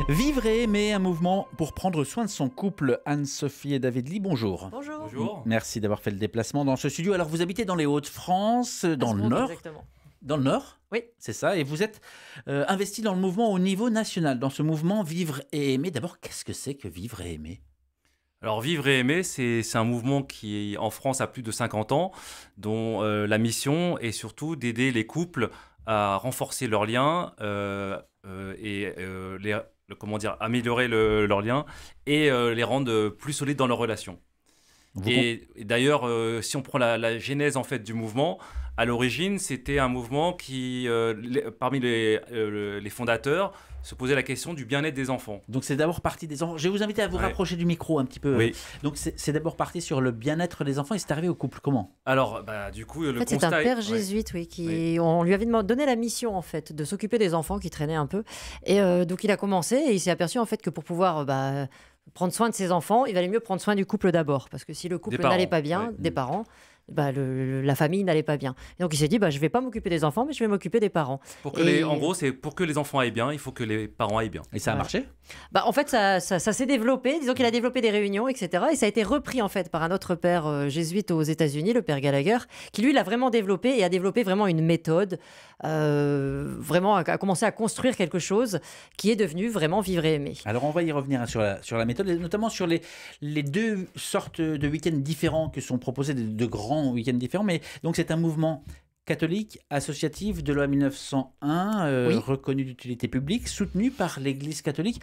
Vivre et aimer, un mouvement pour prendre soin de son couple. Anne-Sophie et David Lee, bonjour. Bonjour. Bonjour. Merci d'avoir fait le déplacement dans ce studio. Alors vous habitez dans les Hauts-de-France, dans le Nord. Exactement. Dans le Nord, Oui. C'est ça. Et vous êtes investi dans le mouvement au niveau national, dans ce mouvement Vivre et aimer. D'abord, qu'est-ce que c'est que vivre et aimer? Alors Vivre et aimer, c'est un mouvement qui en France a plus de 50 ans, dont la mission est surtout d'aider les couples à renforcer leurs liens améliorer leurs liens et les rendre plus solides dans leurs relations. Et d'ailleurs, si on prend la genèse en fait du mouvement, à l'origine, c'était un mouvement qui, parmi les fondateurs, se posait la question du bien-être des enfants. Donc c'est d'abord parti des enfants. Je vais vous inviter à vous rapprocher du micro un petit peu. Oui. Donc c'est d'abord parti sur le bien-être des enfants et c'est arrivé au couple comment? Alors, du coup, le C'est un père jésuite, on lui avait donné la mission en fait de s'occuper des enfants qui traînaient un peu. Et donc il a commencé et il s'est aperçu en fait que pour pouvoir prendre soin de ses enfants, il valait mieux prendre soin du couple d'abord, parce que si le couple n'allait pas bien, des parents, la famille n'allait pas bien. Et donc il s'est dit, je ne vais pas m'occuper des enfants, mais je vais m'occuper des parents. En gros, c'est pour que les enfants aillent bien, il faut que les parents aillent bien. Et ça a marché? En fait, ça s'est développé. Disons qu'il a développé des réunions, etc. Et ça a été repris en fait par un autre père jésuite aux États-Unis, le père Gallagher, qui lui l'a vraiment développé et a développé vraiment une méthode, vraiment a commencé à construire quelque chose qui est devenu vraiment Vivre et aimer. Alors on va y revenir sur la méthode, et notamment sur les deux sortes de week-ends différents que sont proposés, de grands week-ends différents. Mais donc c'est un mouvement catholique, associatif de loi 1901, reconnu d'utilité publique, soutenu par l'Église catholique.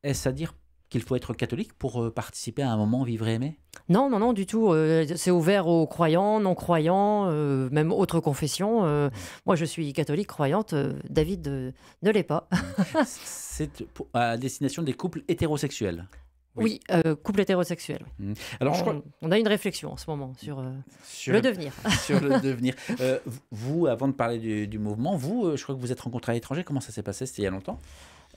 Est-ce à dire qu'il faut être catholique pour participer à un moment Vivre et aimer? Non, du tout. C'est ouvert aux croyants, non-croyants, même autres confessions. Moi, je suis catholique croyante. David ne l'est pas. C'est à destination des couples hétérosexuels. Oui, couple hétérosexuel. Alors, on a une réflexion en ce moment sur le devenir. Sur le devenir. Vous, avant de parler du mouvement, je crois que vous êtes rencontrés à l'étranger. Comment ça s'est passé? C'était il y a longtemps?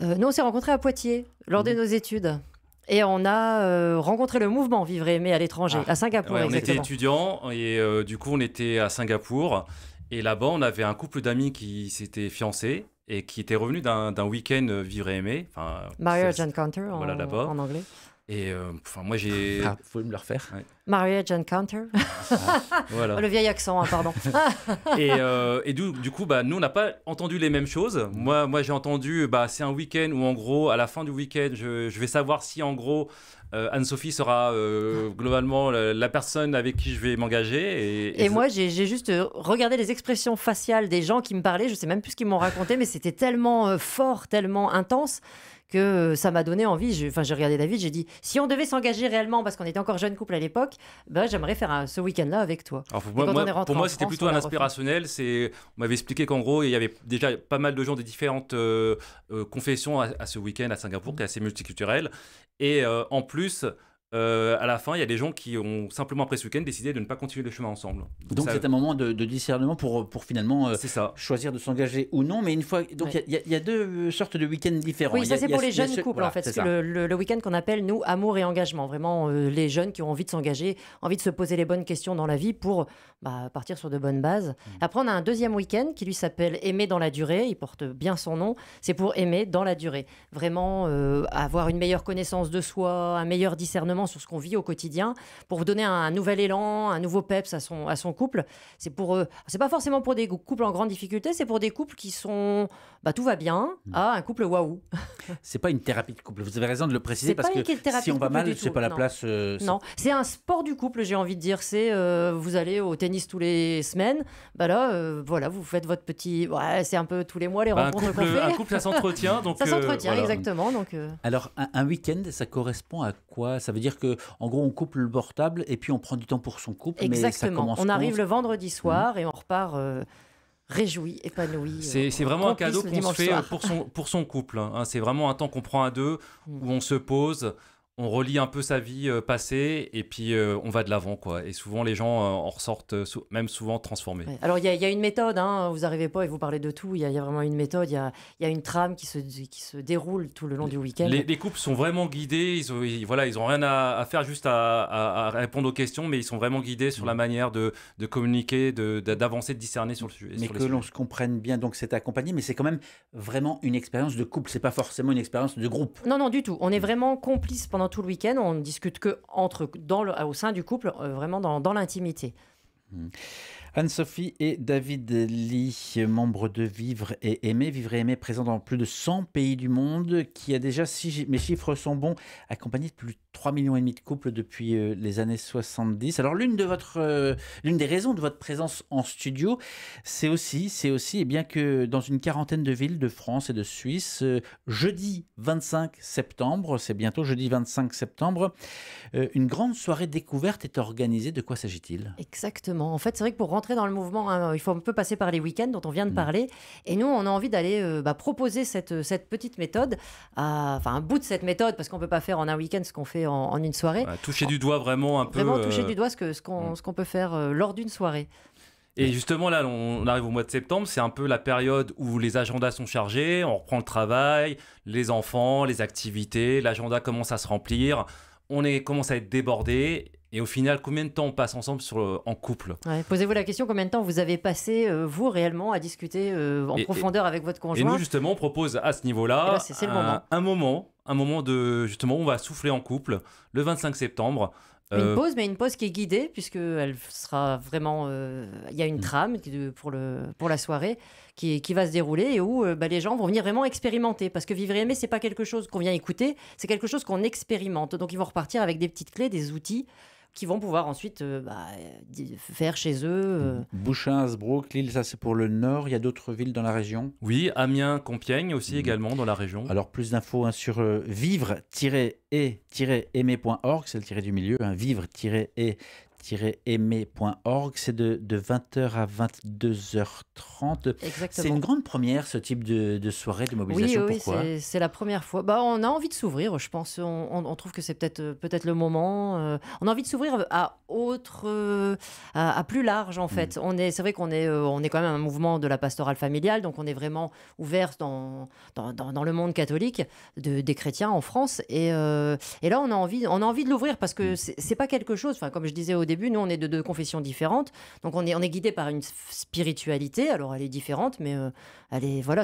Nous, on s'est rencontrés à Poitiers lors de nos études. Et on a rencontré le mouvement Vivre et aimer à l'étranger, à Singapour. On exactement. était étudiants et du coup, on était à Singapour. Et là-bas, on avait un couple d'amis qui s'étaient fiancés et qui étaient revenus d'un week-end Vivre et aimer. Marriage Encounter en anglais. Et moi, j'ai... Vous pouvez me le refaire? Ouais. Marriage Encounter. Voilà. Le vieil accent, pardon. Et du coup, nous, on n'a pas entendu les mêmes choses. Moi j'ai entendu, c'est un week-end où, en gros, à la fin du week-end, je vais savoir si, en gros, Anne-Sophie sera globalement la personne avec qui je vais m'engager. Et moi, j'ai juste regardé les expressions faciales des gens qui me parlaient. Je ne sais même plus ce qu'ils m'ont raconté, mais c'était tellement fort, tellement intense, que ça m'a donné envie. J'ai regardé David, j'ai dit, si on devait s'engager réellement, parce qu'on était encore jeune couple à l'époque, j'aimerais faire ce week-end-là avec toi. Alors pour moi, c'était plutôt un inspirationnel. On m'avait expliqué qu'en gros, il y avait déjà pas mal de gens des différentes confessions à ce week-end à Singapour, qui est assez multiculturel. Et en plus... à la fin, il y a des gens qui ont simplement, après ce week-end, décidé de ne pas continuer le chemin ensemble. Donc c'est un moment de discernement pour finalement choisir de s'engager ou non. Mais une fois, donc il y a deux sortes de week-ends différents. Oui, ça c'est pour les jeunes couples en fait. C'est le week-end qu'on appelle nous amour et engagement. Vraiment les jeunes qui ont envie de s'engager, envie de se poser les bonnes questions dans la vie pour partir sur de bonnes bases. Après, on a un deuxième week-end qui lui s'appelle Aimer dans la durée. Il porte bien son nom. C'est pour aimer dans la durée. Vraiment avoir une meilleure connaissance de soi, un meilleur discernement sur ce qu'on vit au quotidien, pour vous donner un nouvel élan, un nouveau peps à son couple. C'est pas forcément pour des couples en grande difficulté, c'est pour des couples qui sont tout va bien, à un couple waouh. C'est pas une thérapie de couple, vous avez raison de le préciser, parce que si on va mal, c'est pas la place. Non, c'est un sport du couple, j'ai envie de dire. C'est vous allez au tennis tous les semaines, voilà, vous faites votre petit, c'est un peu tous les mois les rencontres qu'on fait. Un couple, ça s'entretient, donc ça s'entretient, voilà. Exactement. Donc alors un week-end, ça correspond à quoi? Ça veut dire que en gros on coupe le portable et puis on prend du temps pour son couple. Exactement. Mais ça on arrive le vendredi soir et on repart réjoui, épanoui. C'est vraiment un cadeau qu'on se fait pour son couple. C'est vraiment un temps qu'on prend à deux, où on se pose, on relie un peu sa vie passée et puis on va de l'avant, quoi. Et souvent, les gens en ressortent même souvent transformés. Ouais. Alors, il y a une méthode, hein, vous n'arrivez pas et vous parlez de tout. Il y a vraiment une méthode, il y a une trame qui se déroule tout le long du week-end. Les couples sont vraiment guidés. Ils ont rien à faire, juste à répondre aux questions, mais ils sont vraiment guidés sur la manière de communiquer, d'avancer, de discerner sur le sujet. Mais que l'on se comprenne bien, donc c'est accompagné, mais c'est quand même vraiment une expérience de couple. C'est pas forcément une expérience de groupe. Non, du tout. On est vraiment complices pendant tout le week-end. On ne discute que au sein du couple, vraiment dans l'intimité. Anne-Sophie et David Lee, membres de Vivre et Aimer. Vivre et Aimer présent dans plus de 100 pays du monde, qui a déjà, si mes chiffres sont bons, accompagné de plus de 3,5 millions de couples depuis les années 70. Alors l'une des raisons de votre présence en studio, c'est aussi eh bien que dans une quarantaine de villes de France et de Suisse, jeudi 25 septembre, c'est bientôt jeudi 25 septembre, une grande soirée découverte est organisée. De quoi s'agit-il ? Exactement. En fait, c'est vrai que pour rentrer dans le mouvement, hein, il faut un peu passer par les week-ends dont on vient de parler. Et nous, on a envie d'aller proposer cette petite méthode, un bout de cette méthode, parce qu'on ne peut pas faire en un week-end ce qu'on fait en une soirée. Toucher du doigt vraiment un peu. Vraiment toucher du doigt ce qu'on peut faire lors d'une soirée. Et justement, là, on arrive au mois de septembre, c'est un peu la période où les agendas sont chargés, on reprend le travail, les enfants, les activités, l'agenda commence à se remplir, commence à être débordé. Et au final, combien de temps on passe ensemble en couple ? Posez-vous la question, combien de temps vous avez passé, vous, réellement, à discuter en profondeur avec votre conjoint ? Et nous, justement, on propose à ce niveau-là c'est le moment. un moment de, justement, on va souffler en couple le 25 septembre. Une pause, mais une pause qui est guidée, puisqu'elle sera vraiment... Il y a une trame pour la soirée qui va se dérouler et où les gens vont venir vraiment expérimenter. Parce que Vivre et Aimer, ce n'est pas quelque chose qu'on vient écouter, c'est quelque chose qu'on expérimente. Donc, ils vont repartir avec des petites clés, des outils qui vont pouvoir ensuite faire chez eux. Bouchain, Hasbrook, Lille, ça c'est pour le nord. Il y a d'autres villes dans la région ? Oui, Amiens, Compiègne aussi également dans la région. Alors plus d'infos sur vivre-et-aimer.org, c'est le tiré du milieu, vivre-et-aimer.org, c'est de 20h à 22h30. Exactement. C'est une grande première, ce type de soirée de mobilisation. Oui, pourquoi ? c'est la première fois. On a envie de s'ouvrir, je pense. On trouve que c'est peut-être le moment. On a envie de s'ouvrir à plus large, en fait. C'est vrai qu'on est quand même un mouvement de la pastorale familiale, donc on est vraiment ouvert dans le monde catholique des chrétiens en France. Et là, on a envie de l'ouvrir parce que c'est pas quelque chose, comme je disais au début, nous, on est de deux confessions différentes. Donc, on est guidé par une spiritualité. Alors, elle est différente, mais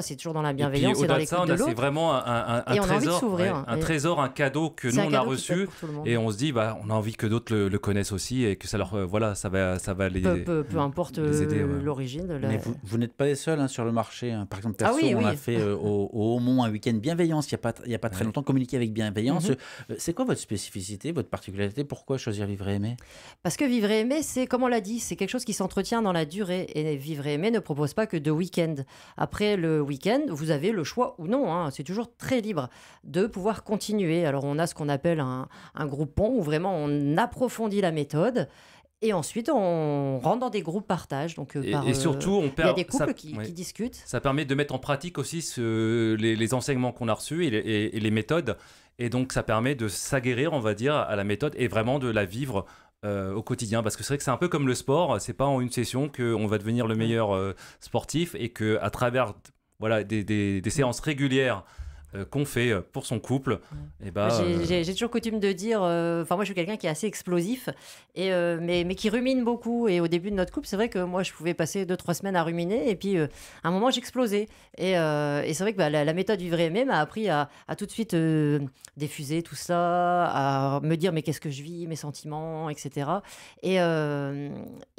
c'est toujours dans la bienveillance et dans l'écoute de l'autre. C'est vraiment un trésor, un cadeau que nous, on a reçu. Et on se dit, on a envie que d'autres le connaissent aussi et que ça leur, ça va les peu importe les aider. l'origine. Mais vous n'êtes pas les seuls sur le marché. Par exemple, perso, on a fait au Haut-Mont un week-end bienveillance il n'y a pas très longtemps, communiquer avec bienveillance. C'est quoi votre spécificité, votre particularité ? Pourquoi choisir Vivre et Aimer ? Parce que Vivre et Aimer, c'est, comme on l'a dit, c'est quelque chose qui s'entretient dans la durée. Et Vivre et Aimer ne propose pas que de week-end. Après le week-end, vous avez le choix ou non, c'est toujours très libre de pouvoir continuer. Alors, on a ce qu'on appelle un groupe pont où vraiment on approfondit la méthode. Et ensuite, on rentre dans des groupes partage. Donc, et surtout, il y a des couples qui discutent. Ça permet de mettre en pratique aussi les enseignements qu'on a reçus et les méthodes. Et donc, ça permet de s'aguerrir, on va dire, à la méthode et vraiment de la vivre au quotidien. Parce que c'est vrai que c'est un peu comme le sport. C'est pas en une session qu'on va devenir le meilleur sportif et qu'à travers des séances régulières qu'on fait pour son couple. Et j'ai toujours coutume de dire, moi je suis quelqu'un qui est assez explosif, mais qui rumine beaucoup. Et au début de notre couple, c'est vrai que moi je pouvais passer 2-3 semaines à ruminer et puis à un moment j'explosais. Et c'est vrai que la méthode Vivre et Aimer m'a appris à tout de suite diffuser tout ça, à me dire mais qu'est-ce que je vis, mes sentiments, etc. Et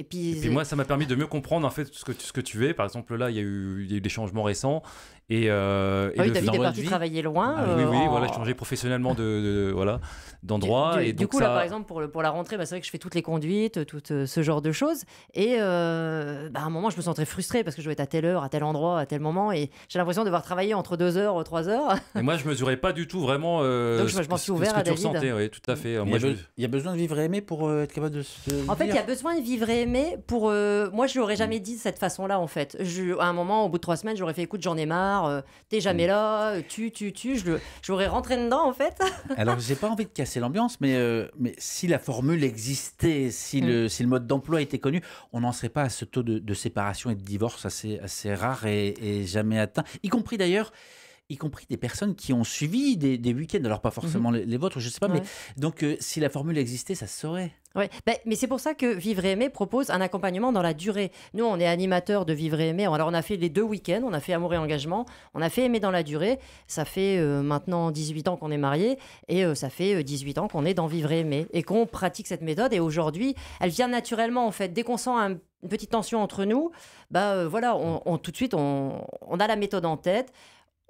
puis moi ça m'a permis de mieux comprendre en fait ce que tu es. Par exemple là il y a eu des changements récents. David est parti travailler loin. J'ai changé professionnellement d'endroit. Du coup, là, par exemple, pour la rentrée, c'est vrai que je fais toutes les conduites, tout ce genre de choses. Et à un moment, je me sens très frustrée parce que je dois être à telle heure, à tel endroit, à tel moment. Et j'ai l'impression de devoir travailler entre 2 heures, 3 heures. Et moi, je ne mesurais pas du tout vraiment donc, je m'en suis ouvert ce que tu ressentais. Oui, tout à fait. Il y a besoin de vivre et aimer pour être capable de se En fait, il y a besoin de vivre et aimer pour... moi, je ne l'aurais jamais dit de cette façon-là, en fait. À un moment, au bout de 3 semaines, j'aurais fait, écoute, j'en ai marre. marre, t'es jamais là, je voudrais rentrer dedans en fait. Alors j'ai pas envie de casser l'ambiance, mais si la formule existait, si le mode d'emploi était connu, on n'en serait pas à ce taux de séparation et de divorce assez rare et jamais atteint, y compris d'ailleurs des personnes qui ont suivi des week-ends, alors pas forcément les vôtres, je ne sais pas, mais donc si la formule existait, ça se saurait. Ouais, mais c'est pour ça que Vivre et Aimer propose un accompagnement dans la durée. Nous, on est animateurs de Vivre et Aimer. Alors, on a fait les 2 week-ends, on a fait Amour et Engagement, on a fait Aimer dans la durée. Ça fait maintenant 18 ans qu'on est mariés et ça fait 18 ans qu'on est dans Vivre et Aimer et qu'on pratique cette méthode. Et aujourd'hui, elle vient naturellement, en fait. Dès qu'on sent une petite tension entre nous, voilà, tout de suite, on a la méthode en tête.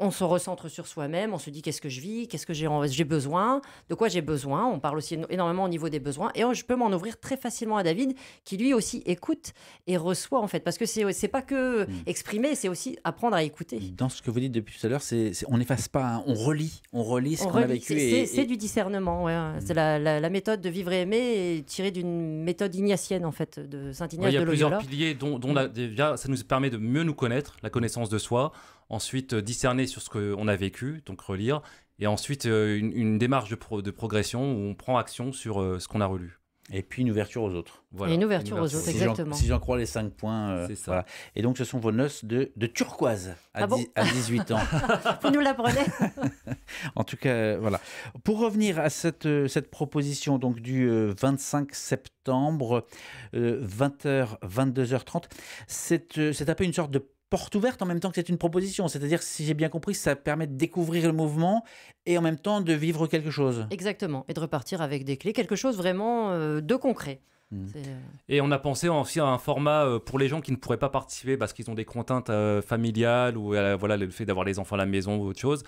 On se recentre sur soi-même, on se dit qu'est-ce que je vis, qu'est-ce que j'ai besoin, de quoi j'ai besoin. On parle aussi énormément au niveau des besoins. Et je peux m'en ouvrir très facilement à David, qui lui aussi écoute et reçoit en fait. Parce que c'est pas que exprimer, c'est aussi apprendre à écouter. Dans ce que vous dites depuis tout à l'heure, on n'efface pas, hein, on relit ce qu'on a vécu. C'est du discernement. Ouais. C'est la méthode de Vivre et Aimer est tirée d'une méthode ignatienne en fait, de Saint Ignace de Loyola. Il y a plusieurs piliers dont déjà, ça nous permet de mieux nous connaître, la connaissance de soi. Ensuite, discerner sur ce qu'on a vécu, donc relire. Et ensuite, une démarche de progression où on prend action sur ce qu'on a relu. Et puis une ouverture aux autres. Voilà. Et une ouverture aux autres, exactement. Si j'en crois les 5 points. C'est ça. Voilà. Et donc, ce sont vos noces de turquoise à 18 ans. Vous nous l'apprenez. En tout cas, voilà. Pour revenir à cette proposition donc, du 25 septembre, 20h, 22h30, c'est un peu une sorte de porte ouverte en même temps que c'est une proposition. C'est-à-dire, si j'ai bien compris, ça permet de découvrir le mouvement et en même temps de vivre quelque chose. Exactement. Et de repartir avec des clés, quelque chose vraiment de concret. Et on a pensé aussi à un format pour les gens qui ne pourraient pas participer parce qu'ils ont des contraintes familiales ou voilà, le fait d'avoir les enfants à la maison ou autre chose.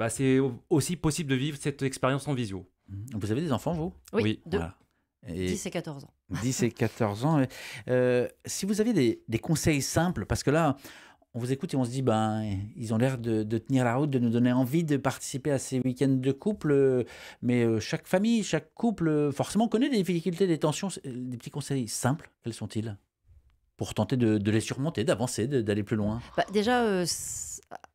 C'est aussi possible de vivre cette expérience en visio. Vous avez des enfants, vous ? Oui. Voilà. 10 et 14 ans. 10 et 14 ans. Si vous aviez des conseils simples, parce que là, on vous écoute et on se dit, ils ont l'air de tenir la route, de nous donner envie de participer à ces week-ends de couple, mais chaque famille, chaque couple, forcément connaît des difficultés, des tensions. Des petits conseils simples, quels sont-ils ? Pour tenter de les surmonter, d'avancer, d'aller plus loin. Déjà,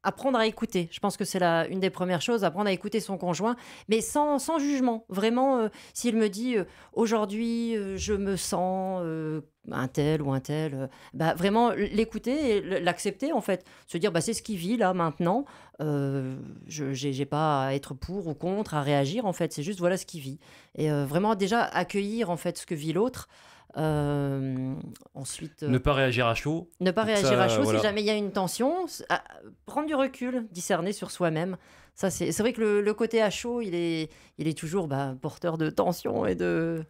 apprendre à écouter. Je pense que c'est une des premières choses, apprendre à écouter son conjoint, mais sans jugement. Vraiment, s'il me dit aujourd'hui, je me sens un tel ou un tel, vraiment l'écouter et l'accepter en fait. Se dire, c'est ce qu'il vit là maintenant. Je n'ai pas à être pour ou contre, à réagir en fait. C'est juste voilà ce qu'il vit. Et vraiment déjà accueillir en fait ce que vit l'autre. Ensuite, ne pas réagir à chaud. Ne pas réagir à chaud si jamais il y a une tension. Prendre du recul, discerner sur soi-même. Ça, c'est vrai que le côté à chaud, il est toujours porteur de tension et de...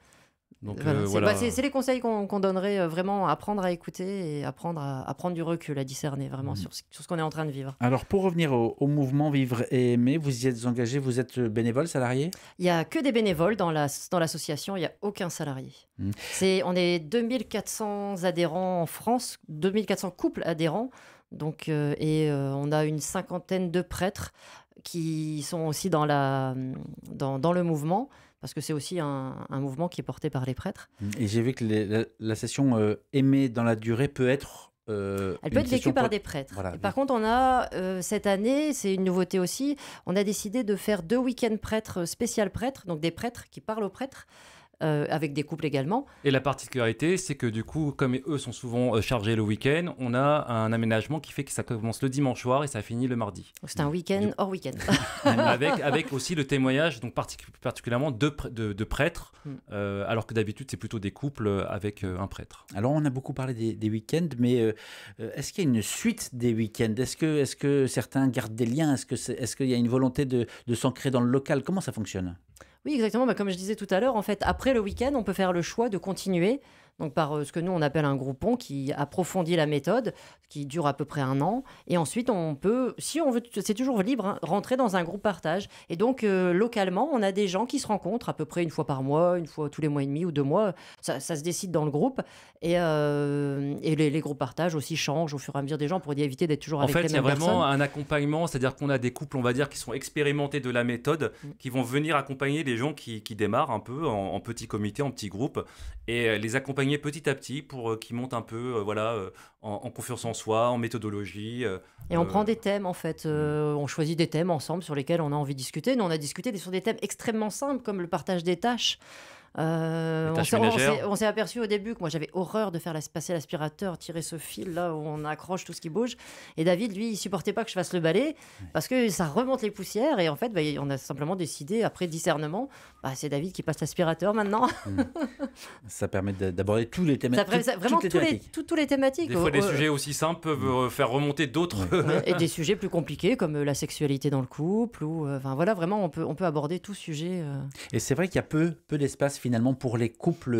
Donc, c'est les conseils qu'on donnerait vraiment, apprendre à écouter et apprendre à prendre du recul, à discerner vraiment sur ce qu'on est en train de vivre. Alors pour revenir au mouvement Vivre et Aimer, vous y êtes engagé, vous êtes bénévole, salarié ? Il n'y a que des bénévoles dans l'association, il n'y a aucun salarié. On est 2400 adhérents en France, 2400 couples adhérents, donc, on a une 50aine de prêtres qui sont aussi dans le mouvement. Parce que c'est aussi un mouvement qui est porté par les prêtres. Et j'ai vu que la session Aimer dans la durée peut être... Elle peut être vécue par des prêtres. Voilà. Par contre, on a, cette année, c'est une nouveauté aussi, on a décidé de faire 2 week-ends prêtres, spécial prêtres, donc des prêtres qui parlent aux prêtres, avec des couples également. Et la particularité, c'est que du coup, comme eux sont souvent chargés le week-end, on a un aménagement qui fait que ça commence le dimanche soir et ça finit le mardi. C'est un week-end hors week-end. avec aussi le témoignage, donc particulièrement de prêtres, alors que d'habitude, c'est plutôt des couples avec un prêtre. Alors, on a beaucoup parlé des week-ends, mais est-ce qu'il y a une suite des week-ends ? Est-ce que certains gardent des liens ? Est-ce qu'il y a une volonté de s'ancrer dans le local ? Comment ça fonctionne ? Oui, exactement. Comme je disais tout à l'heure, en fait, après le week-end, on peut faire le choix de continuer. Donc par ce que nous, on appelle un groupon qui approfondit la méthode, qui dure à peu près 1 an. Et ensuite, on peut, si on veut, c'est toujours libre, rentrer dans un groupe partage. Et donc, localement, on a des gens qui se rencontrent à peu près 1 fois par mois, 1 fois tous les mois et demi ou 2 mois. Ça se décide dans le groupe. Et les groupes partage aussi changent au fur et à mesure des gens pour éviter d'être toujours avec les mêmes personnes. En fait, il y a vraiment un accompagnement, c'est-à-dire qu'on a des couples, on va dire, qui sont expérimentés de la méthode, qui vont venir accompagner les gens qui démarrent un peu en petit comité, en petit groupe, et les accompagner l'accompagner petit à petit pour qu'il monte un peu en confiance en soi, en méthodologie. Et on prend des thèmes en fait, on choisit des thèmes ensemble sur lesquels on a envie de discuter. Nous on a discuté sur des thèmes extrêmement simples comme le partage des tâches. On s'est aperçu au début que moi j'avais horreur de faire passer l'aspirateur, tirer ce fil là où on accroche tout ce qui bouge, et David lui il supportait pas que je fasse le balai parce que ça remonte les poussières, et en fait on a simplement décidé après discernement, c'est David qui passe l'aspirateur maintenant. Ça permet d'aborder tous les thématiques. Tous les thématiques. Des fois des sujets aussi simples peuvent faire remonter d'autres. Et des sujets plus compliqués comme la sexualité dans le couple, ou voilà, vraiment on peut aborder tout sujet. Et c'est vrai qu'il y a peu d'espace finalement pour les couples,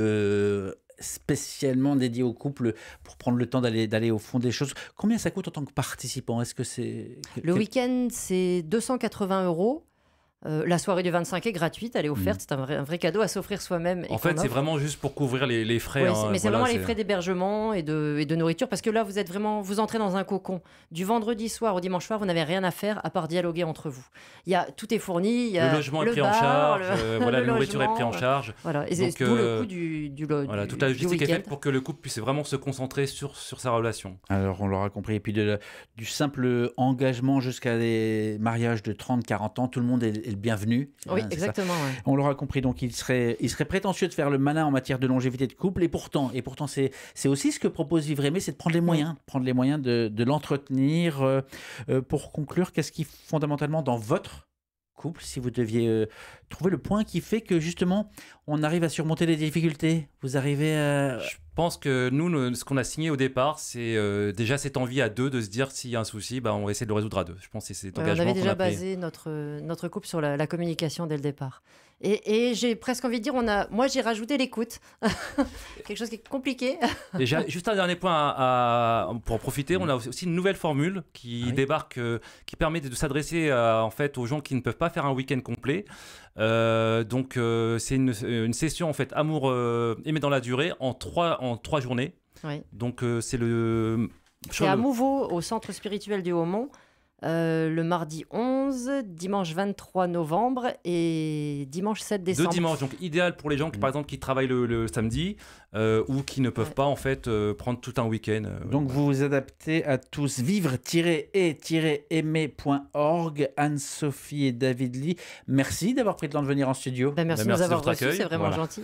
spécialement dédiés aux couples, pour prendre le temps d'aller au fond des choses. Combien ça coûte en tant que participant? Est-ce que c'est... Le week-end, c'est 280 €. La soirée du 25 est gratuite, elle est offerte, c'est un vrai cadeau à s'offrir soi-même. En fait, c'est vraiment juste pour couvrir les frais. Oui, mais c'est vraiment les frais d'hébergement et de nourriture, parce que là, vous entrez dans un cocon. Du vendredi soir au dimanche soir, vous n'avez rien à faire à part dialoguer entre vous. Tout est fourni. Le logement est pris en charge, la nourriture est prise en charge. Voilà, et c'est tout le coût du voilà, toute la logistique est faite pour que le couple puisse vraiment se concentrer sur sa relation. Alors, on l'aura compris. Et puis, du simple engagement jusqu'à des mariages de 30-40 ans, tout le monde est le bienvenu. Oui, exactement. Ouais. On l'aura compris, donc il serait prétentieux de faire le malin en matière de longévité de couple, et pourtant c'est aussi ce que propose Vivre Aimer, c'est de prendre les moyens, de l'entretenir. Pour conclure, qu'est-ce qui fondamentalement dans votre couple, si vous deviez trouver le point qui fait que justement on arrive à surmonter les difficultés, vous arrivez à... Je pense que nous, ce qu'on a signé au départ, c'est déjà cette envie à deux de se dire s'il y a un souci, on va essayer de le résoudre à deux. Je pense que c'est cet engagement qu'on a pris. On avait déjà basé notre couple sur la communication dès le départ. Et j'ai presque envie de dire, moi j'ai rajouté l'écoute, quelque chose qui est compliqué. Et juste un dernier point pour en profiter, on a aussi une nouvelle formule qui débarque, qui permet de s'adresser en fait aux gens qui ne peuvent pas faire un week-end complet. Donc c'est une session en fait amour aimé dans la durée en trois journées. Oui. Donc c'est à Mouveau au centre spirituel du Haut-Mont. Le mardi 11, dimanche 23 novembre et dimanche 7 décembre. 2 dimanches, donc idéal pour les gens qui, par exemple, qui travaillent le samedi ou qui ne peuvent pas en fait prendre tout un week-end. Donc vous vous adaptez à tous. Vivre-et-aimer.org. Anne-Sophie et David Lee, merci d'avoir pris le temps de venir en studio. Merci de nous avoir reçus, c'est vraiment gentil.